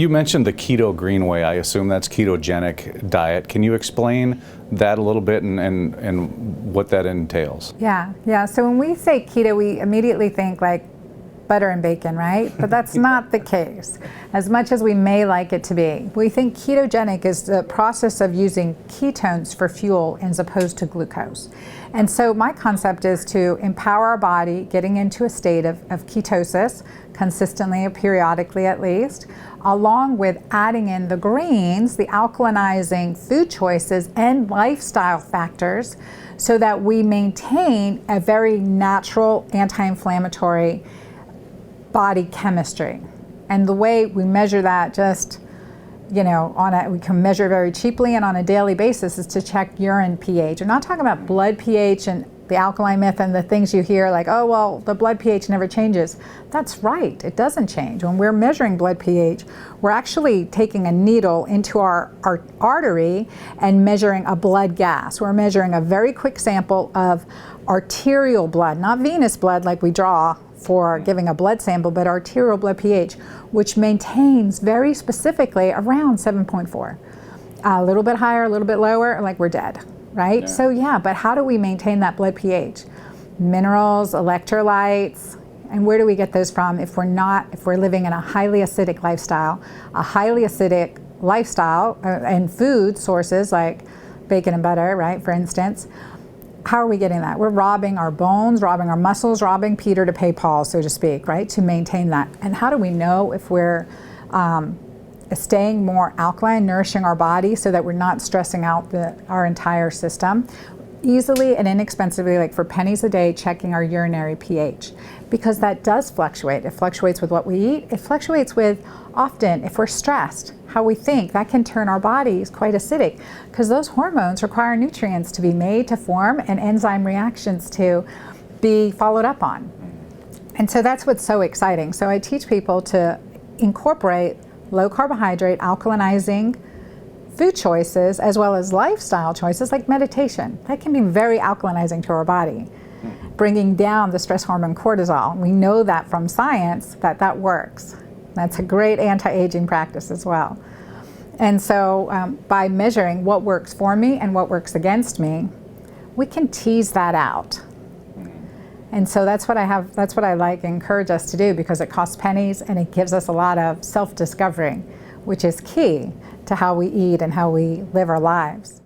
You mentioned the keto green way. I assume that's ketogenic diet. Can you explain that a little bit and what that entails? Yeah. So when we say keto, we immediately think like butter and bacon, right? But that's not the case, as much as we may like it to be. We think ketogenic is the process of using ketones for fuel as opposed to glucose. And so my concept is to empower our body, getting into a state of ketosis, consistently or periodically at least, along with adding in the greens, the alkalinizing food choices and lifestyle factors, so that we maintain a very natural anti-inflammatory body chemistry. And the way we measure that, just we can measure very cheaply and on a daily basis, is to check urine pH. We're not talking about blood pH and the alkaline myth and the things you hear like, oh, well, the blood pH never changes. That's right, it doesn't change. When we're measuring blood pH, we're actually taking a needle into our artery and measuring a blood gas. We're measuring a very quick sample of arterial blood, not venous blood like we draw for giving a blood sample, but arterial blood pH, which maintains very specifically around 7.4. A little bit higher, a little bit lower, like we're dead, right? Yeah. So but how do we maintain that blood pH? Minerals, electrolytes, and where do we get those from if we're living in a highly acidic lifestyle? A highly acidic lifestyle and food sources like bacon and butter, right, for instance. How are we getting that? We're robbing our bones, robbing our muscles, robbing Peter to pay Paul, so to speak, right, to maintain that. And how do we know if we're staying more alkaline, nourishing our body so that we're not stressing out our entire system? Easily and inexpensively, like for pennies a day, checking our urinary pH, because that does fluctuate. It fluctuates with what we eat. It fluctuates with, often, if we're stressed, how we think. That can turn our bodies quite acidic, because those hormones require nutrients to be made to form and enzyme reactions to be followed up on. And so that's what's so exciting. So I teach people to incorporate low carbohydrate, alkalinizing food choices, as well as lifestyle choices like meditation. That can be very alkalinizing to our body, bringing down the stress hormone cortisol. We know that from science that works. That's a great anti-aging practice as well. And so by measuring what works for me and what works against me, we can tease that out. And so that's what I like encourage us to do, because it costs pennies and it gives us a lot of self-discovery, which is key to how we eat and how we live our lives.